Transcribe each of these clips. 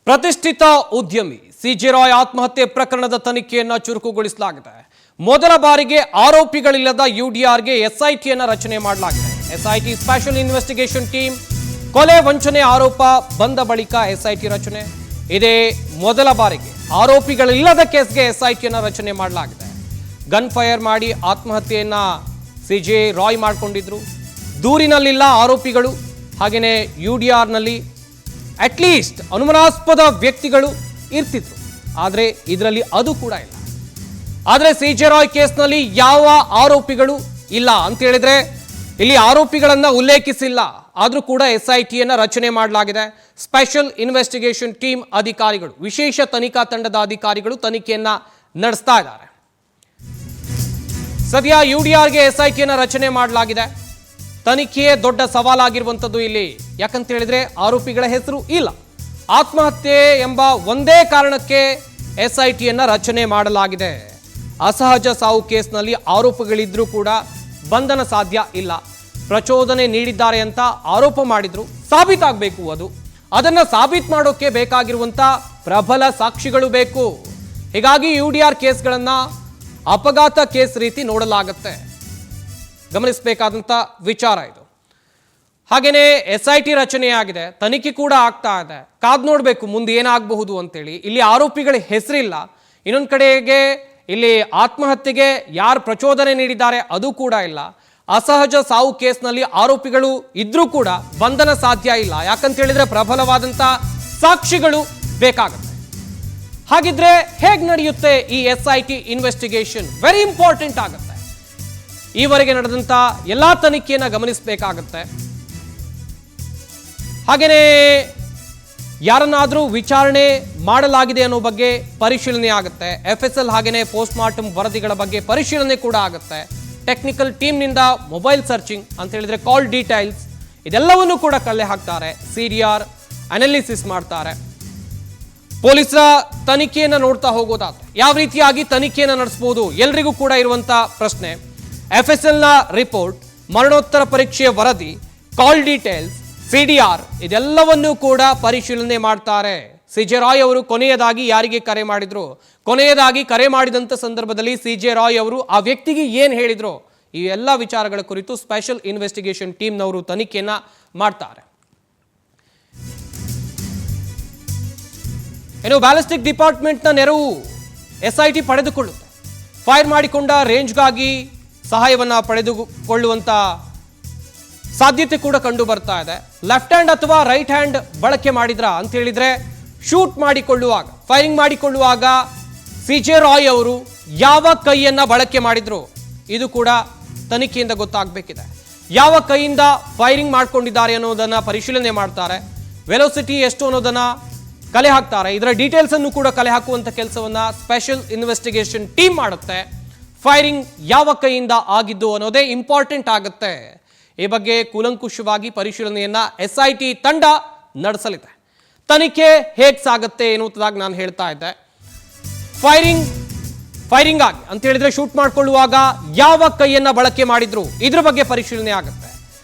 ಪ್ರತಿಷ್ಠಿತ ಉದ್ಯಮಿ ಸಿಜೆ ರಾಯ್ ಆತ್ಮಹತ್ಯೆ ಪ್ರಕರಣದ ತನಿಖೆಯನ್ನು ಚುರುಕುಗೊಳಿಸಲಾಗಿದೆ. ಮೊದಲ ಬಾರಿಗೆ ಆರೋಪಿಗಳಿಲ್ಲದ ಯುಡಿಆರ್ಗೆ ಎಸ್ಐಟಿಯನ್ನು ರಚನೆ ಮಾಡಲಾಗಿದೆ. ಎಸ್ಐಟಿ ಸ್ಪೆಷಲ್ ಇನ್ವೆಸ್ಟಿಗೇಷನ್ ಟೀಮ್ ಕೊಲೆ ವಂಚನೆ ಆರೋಪ ಬಂದ ಬಳಿಕ ಎಸ್ಐಟಿ ರಚನೆ. ಇದೇ ಮೊದಲ ಬಾರಿಗೆ ಆರೋಪಿಗಳಿಲ್ಲದ ಕೇಸ್ಗೆ ಎಸ್ಐಟಿಯನ್ನು ರಚನೆ ಮಾಡಲಾಗಿದೆ. ಗನ್ ಫೈರ್ ಮಾಡಿ ಆತ್ಮಹತ್ಯೆಯನ್ನ ಸಿಜೆ ರಾಯ್ ಮಾಡಿಕೊಂಡಿದ್ರು. ದೂರಿನಲ್ಲಿಲ್ಲ ಆರೋಪಿಗಳು, ಹಾಗೆಯೇ ಯುಡಿಆರ್ನಲ್ಲಿ ಅಟ್ಲೀಸ್ಟ್ ಅನುಮಾನಾಸ್ಪದ ವ್ಯಕ್ತಿಗಳು ಇರ್ತಿದ್ರು. ಆದರೆ ಇದರಲ್ಲಿ ಅದು ಕೂಡ ಇಲ್ಲ. ಆದರೆ ಸಿಜೆ ರಾಯ್ ಕೇಸ್ನಲ್ಲಿ ಯಾವ ಆರೋಪಿಗಳು ಇಲ್ಲ ಅಂತ ಹೇಳಿದ್ರೆ ಇಲ್ಲಿ ಆರೋಪಿಗಳನ್ನ ಉಲ್ಲೇಖಿಸಿಲ್ಲ. ಆದರೂ ಕೂಡ ಎಸ್ಐಟಿಯನ್ನು ರಚನೆ ಮಾಡಲಾಗಿದೆ. ಸ್ಪೆಷಲ್ ಇನ್ವೆಸ್ಟಿಗೇಷನ್ ಟೀಮ್ ಅಧಿಕಾರಿಗಳು, ವಿಶೇಷ ತನಿಖಾ ತಂಡದ ಅಧಿಕಾರಿಗಳು ತನಿಖೆಯನ್ನ ನಡೆಸ್ತಾ ಇದ್ದಾರೆ. ಸದ್ಯ ಯುಡಿಆರ್ಗೆ ಎಸ್ಐಟಿಯನ್ನು ರಚನೆ ಮಾಡಲಾಗಿದೆ. ತನಿಖೆಯೇ ದೊಡ್ಡ ಸವಾಲಾಗಿರುವಂಥದ್ದು ಇಲ್ಲಿ. ಯಾಕಂತ ಹೇಳಿದ್ರೆ ಆರೋಪಿಗಳ ಹೆಸರು ಇಲ್ಲ. ಆತ್ಮಹತ್ಯೆ ಎಂಬ ಒಂದೇ ಕಾರಣಕ್ಕೆ ಎಸ್ಐಟಿಯನ್ನು ರಚನೆ ಮಾಡಲಾಗಿದೆ. ಅಸಹಜ ಸಾವು ಕೇಸ್ನಲ್ಲಿ ಆರೋಪಗಳಿದ್ರೂ ಕೂಡ ಬಂಧನ ಸಾಧ್ಯ ಇಲ್ಲ. ಪ್ರಚೋದನೆ ನೀಡಿದ್ದಾರೆ ಅಂತ ಆರೋಪ ಮಾಡಿದ್ರು, ಸಾಬೀತಾಗಬೇಕು. ಅದನ್ನು ಸಾಬೀತು ಮಾಡೋಕೆ ಬೇಕಾಗಿರುವಂಥ ಪ್ರಬಲ ಸಾಕ್ಷಿಗಳು ಬೇಕು. ಹೀಗಾಗಿ ಯುಡಿಆರ್ ಕೇಸ್ಗಳನ್ನು ಅಪಘಾತ ಕೇಸ್ ರೀತಿ ನೋಡಲಾಗುತ್ತೆ. ಗಮನಿಸಬೇಕಾದಂಥ ವಿಚಾರ ಇದು. ಹಾಗೇನೆ ಎಸ್ಐಟಿ ರಚನೆಯಾಗಿದೆ, ತನಿಖೆ ಕೂಡ ಆಗ್ತಾ ಇದೆ. ಕಾದ್ ನೋಡಬೇಕು ಮುಂದೆ ಏನಾಗಬಹುದು ಅಂತೇಳಿ. ಇಲ್ಲಿ ಆರೋಪಿಗಳ ಹೆಸರಿಲ್ಲ. ಇನ್ನೊಂದು ಕಡೆಗೆ ಇಲ್ಲಿ ಆತ್ಮಹತ್ಯೆಗೆ ಯಾರು ಪ್ರಚೋದನೆ ನೀಡಿದ್ದಾರೆ ಅದು ಕೂಡ ಇಲ್ಲ. ಅಸಹಜ ಸಾವು ಕೇಸ್ನಲ್ಲಿ ಆರೋಪಿಗಳು ಇದ್ರೂ ಕೂಡ ಬಂಧನ ಸಾಧ್ಯ ಇಲ್ಲ. ಯಾಕಂತ ಹೇಳಿದ್ರೆ ಪ್ರಬಲವಾದಂಥ ಸಾಕ್ಷಿಗಳು ಬೇಕಾಗುತ್ತೆ. ಹಾಗಿದ್ರೆ ಹೇಗೆ ನಡೆಯುತ್ತೆ ಈ ಎಸ್ಐಟಿ ಇನ್ವೆಸ್ಟಿಗೇಷನ್? ವೆರಿ ಇಂಪಾರ್ಟೆಂಟ್ ಆಗುತ್ತೆ. ಈವರೆಗೆ ನಡೆದಂಥ ಎಲ್ಲಾ ತನಿಖೆಯನ್ನು ಗಮನಿಸಬೇಕಾಗತ್ತೆ. ಹಾಗೆಯೇ ಯಾರನ್ನಾದರೂ ವಿಚಾರಣೆ ಮಾಡಲಾಗಿದೆ ಅನ್ನೋ ಬಗ್ಗೆ ಪರಿಶೀಲನೆ ಆಗುತ್ತೆ. FSL ಹಾಗೆಯೇ ಪೋಸ್ಟ್ ಮಾರ್ಟಮ್ ವರದಿಗಳ ಬಗ್ಗೆ ಪರಿಶೀಲನೆ ಕೂಡ ಆಗುತ್ತೆ. ಟೆಕ್ನಿಕಲ್ ಟೀಮ್ನಿಂದ ಮೊಬೈಲ್ ಸರ್ಚಿಂಗ್ ಅಂತ ಹೇಳಿದ್ರೆ ಕಾಲ್ ಡೀಟೇಲ್ಸ್ ಇದೆಲ್ಲವನ್ನೂ ಕೂಡ ಕಲೆ ಹಾಕ್ತಾರೆ. CDR ಅನಾಲಿಸಿಸ್ ಮಾಡ್ತಾರೆ. ಪೊಲೀಸರ ತನಿಖೆಯನ್ನು ನೋಡ್ತಾ ಹೋಗೋದಾದ್ರೆ ಯಾವ ರೀತಿಯಾಗಿ ತನಿಖೆಯನ್ನು ನಡೆಸಬಹುದು ಎಲ್ರಿಗೂ ಕೂಡ ಇರುವಂತ ಪ್ರಶ್ನೆ. FSL ನ ರಿಪೋರ್ಟ್, ಮರಣೋತ್ತರ ಪರೀಕ್ಷೆಯ ವರದಿ, ಕಾಲ್ ಡೀಟೇಲ್ಸ್, CDR ಇದೆಲ್ಲವನ್ನೂ ಕೂಡ ಪರಿಶೀಲನೆ ಮಾಡ್ತಾರೆ. ಸಿಜೆ ರಾಯ್ ಅವರು ಕೊನೆಯದಾಗಿ ಯಾರಿಗೆ ಕರೆ ಮಾಡಿದ್ರು, ಕೊನೆಯದಾಗಿ ಕರೆ ಮಾಡಿದಂಥ ಸಂದರ್ಭದಲ್ಲಿ ಸಿಜೆ ರಾಯ್ ಅವರು ಆ ವ್ಯಕ್ತಿಗೆ ಏನು ಹೇಳಿದ್ರು, ಈ ಎಲ್ಲ ವಿಚಾರಗಳ ಕುರಿತು ಸ್ಪೆಷಲ್ ಇನ್ವೆಸ್ಟಿಗೇಷನ್ ಟೀಮ್ನವರು ತನಿಖೆಯನ್ನ ಮಾಡ್ತಾರೆ. ಇನ್ನು ಬ್ಯಾಲಿಸ್ಟಿಕ್ ಡಿಪಾರ್ಟ್ಮೆಂಟ್ನ ನೆರವು ಎಸ್ಐಟಿ ಪಡೆದುಕೊಳ್ಳುತ್ತೆ. ಫೈರ್ ಮಾಡಿಕೊಂಡ ರೇಂಜ್ಗಾಗಿ ಸಹಾಯವನ್ನ ಪಡೆದುಕೊಳ್ಳುವಂತ ಸಾಧ್ಯತೆ ಕೂಡ ಕಂಡು ಬರ್ತಾ ಇದೆ. ಲೆಫ್ಟ್ ಹ್ಯಾಂಡ್ ಅಥವಾ ರೈಟ್ ಹ್ಯಾಂಡ್ ಬಳಕೆ ಮಾಡಿದ್ರ ಅಂತ ಹೇಳಿದ್ರೆ ಶೂಟ್ ಮಾಡಿಕೊಳ್ಳುವಾಗ, ಫೈರಿಂಗ್ ಮಾಡಿಕೊಳ್ಳುವಾಗ ಸಿಜೆ ರಾಯ್ ಅವರು ಯಾವ ಕೈಯನ್ನ ಬಳಕೆ ಮಾಡಿದ್ರು ಇದು ಕೂಡ ತನಿಖೆಯಿಂದ ಗೊತ್ತಾಗಬೇಕಿದೆ. ಯಾವ ಕೈಯಿಂದ ಫೈರಿಂಗ್ ಮಾಡ್ಕೊಂಡಿದ್ದಾರೆ ಅನ್ನೋದನ್ನ ಪರಿಶೀಲನೆ ಮಾಡ್ತಾರೆ. ವೆಲೋಸಿಟಿ ಎಷ್ಟು ಅನ್ನೋದನ್ನ ಕಲೆ ಹಾಕ್ತಾರೆ. ಇದರ ಡೀಟೇಲ್ಸ್ ಅನ್ನು ಕೂಡ ಕಲೆ ಹಾಕುವಂತ ಕೆಲಸವನ್ನ ಸ್ಪೆಷಲ್ ಇನ್ವೆಸ್ಟಿಗೇಷನ್ ಟೀಮ್ ಮಾಡುತ್ತೆ. ಫೈರಿಂಗ್ ಯಾವ ಕೈಯಿಂದ ಆಗಿದ್ದು ಅನ್ನೋದೇ ಇಂಪಾರ್ಟೆಂಟ್ ಆಗುತ್ತೆ. ಈ ಬಗ್ಗೆ ಕೂಲಂಕುಷವಾಗಿ ಪರಿಶೀಲನೆಯನ್ನ ಎಸ್ಐಟಿ ತಂಡ ನಡೆಸಲಿದೆ. ತನಿಖೆ ಹೇಗೆ ಸಾಗುತ್ತೆ ಎನ್ನುವುದಾಗಿ ನಾನು ಹೇಳ್ತಾ ಇದ್ದೆ. ಫೈರಿಂಗ್ ಆಗಿ ಅಂತ ಹೇಳಿದ್ರೆ ಶೂಟ್ ಮಾಡ್ಕೊಳ್ಳುವಾಗ ಯಾವ ಕೈಯನ್ನ ಬಳಕೆ ಮಾಡಿದ್ರು ಇದ್ರ ಬಗ್ಗೆ ಪರಿಶೀಲನೆ ಆಗುತ್ತೆ.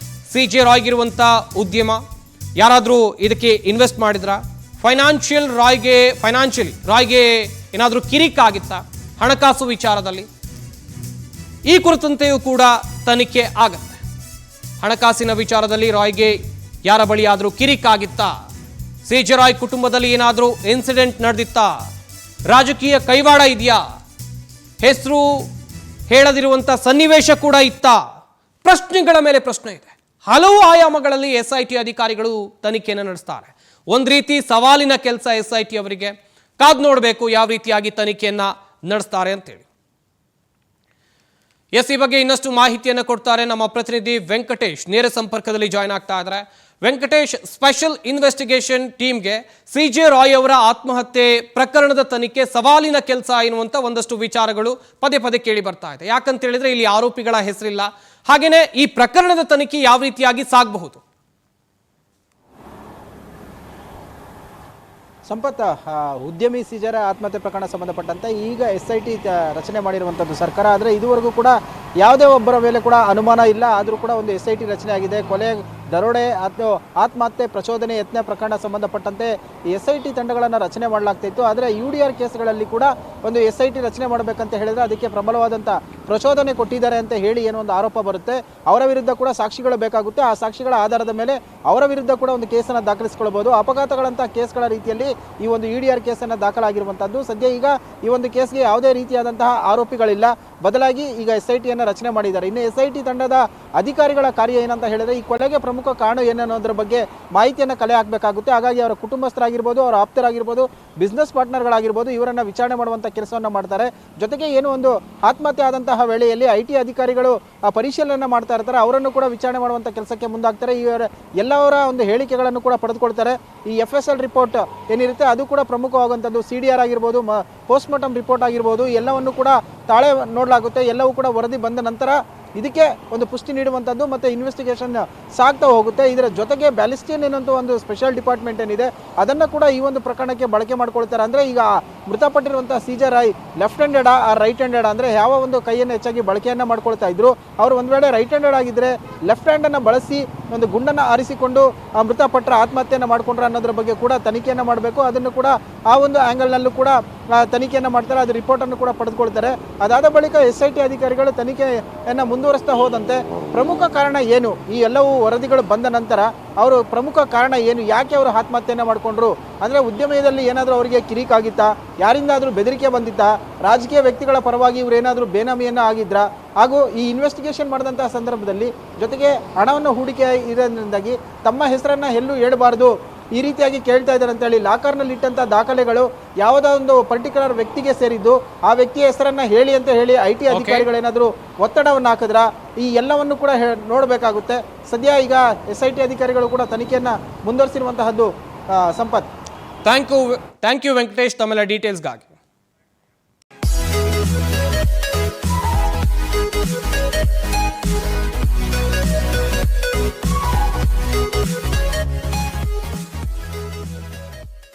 ಸಿಜೆ ರಾಯ್ಗಿರುವಂತ ಉದ್ಯಮ ಯಾರಾದರೂ ಇದಕ್ಕೆ ಇನ್ವೆಸ್ಟ್ ಮಾಡಿದ್ರ, ಫೈನಾನ್ಷಿಯಲಿ ರಾಯ್ಗೆ ಏನಾದರೂ ಕಿರಿಕ್ ಆಗಿತ್ತಾ ಹಣಕಾಸು ವಿಚಾರದಲ್ಲಿ, ಈ ಕುರಿತಂತೆಯೂ ಕೂಡ ತನಿಖೆ ಆಗುತ್ತೆ. ಹಣಕಾಸಿನ ವಿಚಾರದಲ್ಲಿ ರಾಯ್ಗೆ ಯಾರ ಬಳಿ ಆದರೂ ಕಿರಿಕ್ ಆಗಿತ್ತಾ, ಸಿಜೆ ರಾಯ್ ಕುಟುಂಬದಲ್ಲಿ ಏನಾದರೂ ಇನ್ಸಿಡೆಂಟ್ ನಡೆದಿತ್ತಾ, ರಾಜಕೀಯ ಕೈವಾಡ ಇದೆಯಾ, ಹೆಸರು ಹೇಳದಿರುವಂಥ ಸನ್ನಿವೇಶ ಕೂಡ ಇತ್ತಾ, ಪ್ರಶ್ನೆಗಳ ಮೇಲೆ ಪ್ರಶ್ನೆ ಇದೆ. ಹಲವು ಆಯಾಮಗಳಲ್ಲಿ ಎಸ್ಐಟಿ ಅಧಿಕಾರಿಗಳು ತನಿಖೆಯನ್ನು ನಡೆಸ್ತಾರೆ. ಒಂದು ರೀತಿ ಸವಾಲಿನ ಕೆಲಸ ಎಸ್ಐಟಿ ಅವರಿಗೆ. ಕಾದು ನೋಡಬೇಕು ಯಾವ ರೀತಿಯಾಗಿ ತನಿಖೆಯನ್ನ ನಡೆಸ್ತಾರೆ ಅಂತೇಳಿ. ಈ ಬಗ್ಗೆ ಇನ್ನಷ್ಟು ಮಾಹಿತಿಯನ್ನು ಕೊಡ್ತಾರೆ ನಮ್ಮ ಪ್ರತಿನಿಧಿ ವೆಂಕಟೇಶ್. ನೇರ ಸಂಪರ್ಕದಲ್ಲಿ ಜಾಯ್ನ್ ಆಗ್ತಾ ಇದ್ದಾರೆ. ವೆಂಕಟೇಶ್, ಸ್ಪೆಷಲ್ ಇನ್ವೆಸ್ಟಿಗೇಷನ್ ಟೀಮ್ಗೆ ಸಿಜೆ ರಾಯ್ ಅವರ ಆತ್ಮಹತ್ಯೆ ಪ್ರಕರಣದ ತನಿಖೆ ಸವಾಲಿನ ಕೆಲಸ ಎನ್ನುವಂತ ಒಂದಷ್ಟು ವಿಚಾರಗಳು ಪದೇ ಪದೇ ಕೇಳಿ ಬರ್ತಾ ಇದೆ. ಯಾಕಂತ ಹೇಳಿದ್ರೆ ಇಲ್ಲಿ ಆರೋಪಿಗಳ ಹೆಸರಿಲ್ಲ. ಹಾಗೇನೆ ಈ ಪ್ರಕರಣದ ತನಿಖೆ ಯಾವ ರೀತಿಯಾಗಿ ಸಾಗಬಹುದು? ಸಂಪತ್, ಉದ್ಯಮಿ ಸಿಜರ ಆತ್ಮಹತ್ಯೆ ಪ್ರಕರಣ ಸಂಬಂಧಪಟ್ಟಂತೆ ಈಗ SIT ರಚನೆ ಮಾಡಿರುವಂಥದ್ದು ಸರ್ಕಾರ. ಆದರೆ ಇದುವರೆಗೂ ಕೂಡ ಯಾವುದೇ ಒಬ್ಬರ ಮೇಲೆ ಕೂಡ ಅನುಮಾನ ಇಲ್ಲ. ಆದರೂ ಕೂಡ ಒಂದು SIT ರಚನೆ ಆಗಿದೆ. ಕೊಲೆ ದರೋಡೆ ಅಥವಾ ಆತ್ಮಹತ್ಯೆ ಪ್ರಚೋದನೆ ಯತ್ನ ಪ್ರಕರಣ ಸಂಬಂಧಪಟ್ಟಂತೆ SIT ತಂಡಗಳನ್ನು ರಚನೆ ಮಾಡಲಾಗ್ತಾ ಇತ್ತು. ಆದರೆ UDR ಕೇಸ್ಗಳಲ್ಲಿ ಕೂಡ ಒಂದು SIT ರಚನೆ ಮಾಡಬೇಕಂತ ಹೇಳಿದ್ರೆ ಅದಕ್ಕೆ ಪ್ರಬಲವಾದಂಥ ಪ್ರಚೋದನೆ ಕೊಟ್ಟಿದ್ದಾರೆ ಅಂತ ಹೇಳಿ ಏನೋ ಒಂದು ಆರೋಪ ಬರುತ್ತೆ. ಅವರ ವಿರುದ್ಧ ಕೂಡ ಸಾಕ್ಷಿಗಳು ಬೇಕಾಗುತ್ತೆ. ಆ ಸಾಕ್ಷಿಗಳ ಆಧಾರದ ಮೇಲೆ ಅವರ ವಿರುದ್ಧ ಕೂಡ ಒಂದು ಕೇಸನ್ನು ದಾಖಲಿಸಿಕೊಳ್ಳಬಹುದು. ಅಪಘಾತಗಳಂಥ ಕೇಸ್ಗಳ ರೀತಿಯಲ್ಲಿ ಈ ಒಂದು UDR ಕೇಸನ್ನು ದಾಖಲಾಗಿರುವಂಥದ್ದು. ಸದ್ಯ ಈಗ ಈ ಒಂದು ಕೇಸ್ಗೆ ಯಾವುದೇ ರೀತಿಯಾದಂತಹ ಆರೋಪಿಗಳಿಲ್ಲ, ಬದಲಾಗಿ ಈಗ SIT ಯನ್ನು ರಚನೆ ಮಾಡಿದ್ದಾರೆ. ಇನ್ನು SIT ತಂಡದ ಅಧಿಕಾರಿಗಳ ಕಾರ್ಯ ಏನಂತ ಹೇಳಿದ್ರೆ ಈ ಕೊಲೆಗೆ ಪ್ರಮುಖ ಕಾರಣ ಏನೇನೋದ್ರ ಬಗ್ಗೆ ಮಾಹಿತಿಯನ್ನು ಕಲೆ ಹಾಕಬೇಕಾಗುತ್ತೆ. ಹಾಗಾಗಿ ಅವರ ಕುಟುಂಬಸ್ಥರಾಗಿರ್ಬೋದು, ಅವರ ಆಪ್ತರಾಗಿರ್ಬೋದು, ಬಿಸ್ನೆಸ್ ಪಾರ್ಟ್ನರ್ಗಳಾಗಿರ್ಬೋದು, ಇವರನ್ನ ವಿಚಾರಣೆ ಮಾಡುವಂಥ ಕೆಲಸವನ್ನು ಮಾಡ್ತಾರೆ. ಜೊತೆಗೆ ಏನು ಒಂದು ಆತ್ಮಹತ್ಯೆ ಆದಂತಹ ವೇಳೆಯಲ್ಲಿ IT ಅಧಿಕಾರಿಗಳು ಪರಿಶೀಲನೆ ಮಾಡ್ತಾ ಇರ್ತಾರೆ, ಅವರನ್ನು ಕೂಡ ವಿಚಾರಣೆ ಮಾಡುವಂಥ ಕೆಲಸಕ್ಕೆ ಮುಂದಾಗ್ತಾರೆ. ಎಲ್ಲವರ ಒಂದು ಹೇಳಿಕೆಗಳನ್ನು ಕೂಡ ಪಡೆದುಕೊಳ್ತಾರೆ. ಈ FSL ರಿಪೋರ್ಟ್ ಏನಿರುತ್ತೆ ಅದು ಕೂಡ ಪ್ರಮುಖವಾಗುವಂಥದ್ದು. CDR ಆಗಿರ್ಬೋದು, ಪೋಸ್ಟ್ ಮಾರ್ಟಮ್ ರಿಪೋರ್ಟ್ ಆಗಿರ್ಬೋದು, ಎಲ್ಲವನ್ನು ಕೂಡ ತಾಳೆ ನೋಡಲಾಗುತ್ತೆ. ಎಲ್ಲವೂ ಕೂಡ ವರದಿ ಬಂದ ನಂತರ ಇದಕ್ಕೆ ಒಂದು ಪುಷ್ಟಿ ನೀಡುವಂಥದ್ದು ಮತ್ತು ಇನ್ವೆಸ್ಟಿಗೇಷನ್ ಸಾಗ್ತಾ ಹೋಗುತ್ತೆ. ಇದರ ಜೊತೆಗೆ ಬ್ಯಾಲಿಸ್ಟಿಯನ್ ಏನಂತ ಒಂದು ಸ್ಪೆಷಲ್ ಡಿಪಾರ್ಟ್ಮೆಂಟ್ ಏನಿದೆ ಅದನ್ನು ಕೂಡ ಈ ಒಂದು ಪ್ರಕರಣಕ್ಕೆ ಬಳಕೆ ಮಾಡ್ಕೊಳ್ತಾರೆ. ಅಂದರೆ ಈಗ ಮೃತಪಟ್ಟಿರುವಂಥ ಸೀಜರ್ ಲೆಫ್ಟ್ ಹ್ಯಾಂಡೆಡ್ ಆ ರೈಟ್ ಹ್ಯಾಂಡೆಡ್, ಅಂದರೆ ಯಾವ ಒಂದು ಕೈಯನ್ನು ಹೆಚ್ಚಾಗಿ ಬಳಕೆಯನ್ನು ಮಾಡ್ಕೊಳ್ತಾ ಇದ್ರು, ಅವರು ಒಂದು ವೇಳೆ ರೈಟ್ ಹ್ಯಾಂಡೆಡ್ ಆಗಿದ್ದರೆ ಲೆಫ್ಟ್ ಹ್ಯಾಂಡನ್ನು ಬಳಸಿ ಒಂದು ಗುಂಡನ್ನು ಆರಿಸಿಕೊಂಡು ಮೃತಪಟ್ಟರೆ ಆತ್ಮಹತ್ಯೆಯನ್ನು ಮಾಡಿಕೊಂಡ್ರೆ ಅನ್ನೋದ್ರ ಬಗ್ಗೆ ಕೂಡ ತನಿಖೆಯನ್ನು ಮಾಡಬೇಕು. ಅದನ್ನು ಕೂಡ ಆ ಒಂದು ಆ್ಯಂಗಲ್ನಲ್ಲೂ ಕೂಡ ತನಿಖೆಯನ್ನು ಮಾಡ್ತಾರೆ. ಅದು ರಿಪೋರ್ಟನ್ನು ಕೂಡ ಪಡೆದುಕೊಳ್ತಾರೆ. ಅದಾದ ಬಳಿಕ SIT ಅಧಿಕಾರಿಗಳು ತನಿಖೆಯನ್ನು ಮುಂದುವರಿಸ್ತಾ ಹೋದಂತೆ ಪ್ರಮುಖ ಕಾರಣ ಏನು, ಈ ಎಲ್ಲವೂ ವರದಿಗಳು ಬಂದ ನಂತರ ಅವರು ಪ್ರಮುಖ ಕಾರಣ ಏನು, ಯಾಕೆ ಅವರು ಆತ್ಮಹತ್ಯೆಯನ್ನು ಮಾಡಿಕೊಂಡ್ರು, ಅಂದರೆ ಉದ್ಯಮದಲ್ಲಿ ಏನಾದರೂ ಅವರಿಗೆ ಕಿರಿಕಾಗಿತ್ತಾ, ಯಾರಿಂದಾದರೂ ಬೆದರಿಕೆ ಬಂದಿತ್ತಾ, ರಾಜಕೀಯ ವ್ಯಕ್ತಿಗಳ ಪರವಾಗಿ ಇವರು ಏನಾದರೂ ಬೇನಾಮಿಯನ್ನು ಆಗಿದ್ರಾ, ಹಾಗೂ ಈ ಇನ್ವೆಸ್ಟಿಗೇಷನ್ ಮಾಡಿದಂತಹ ಸಂದರ್ಭದಲ್ಲಿ ಜೊತೆಗೆ ಹಣವನ್ನು ಹೂಡಿಕೆ ಇರೋದ್ರಿಂದಾಗಿ ತಮ್ಮ ಹೆಸರನ್ನು ಎಲ್ಲೂ ಹೇಳಬಾರ್ದು ಈ ರೀತಿಯಾಗಿ ಕೇಳ್ತಾ ಇದ್ದಾರೆ ಅಂತೇಳಿ ಲಾಕರ್ನಲ್ಲಿ ಇಟ್ಟಂಥ ದಾಖಲೆಗಳು ಯಾವುದೋ ಒಂದು ಪರ್ಟಿಕ್ಯುಲರ್ ವ್ಯಕ್ತಿಗೆ ಸೇರಿದ್ದು, ಆ ವ್ಯಕ್ತಿಯ ಹೆಸರನ್ನ ಹೇಳಿ ಅಂತ ಹೇಳಿ IT ಅಧಿಕಾರಿಗಳೇನಾದರೂ ಒತ್ತಡವನ್ನು ಹಾಕಿದ್ರ, ಈ ಎಲ್ಲವನ್ನು ಕೂಡ ನೋಡಬೇಕಾಗುತ್ತೆ. ಸದ್ಯ ಈಗ SIT ಅಧಿಕಾರಿಗಳು ಕೂಡ ತನಿಖೆಯನ್ನು ಮುಂದುವರಿಸಿರುವಂತಹದ್ದು. ಸಂಪತ್, ಥ್ಯಾಂಕ್ ಯು ವೆಂಕಟೇಶ್ ತಮ್ಮೆಲ್ಲ ಡೀಟೇಲ್ಸ್ಗಾಗಿ.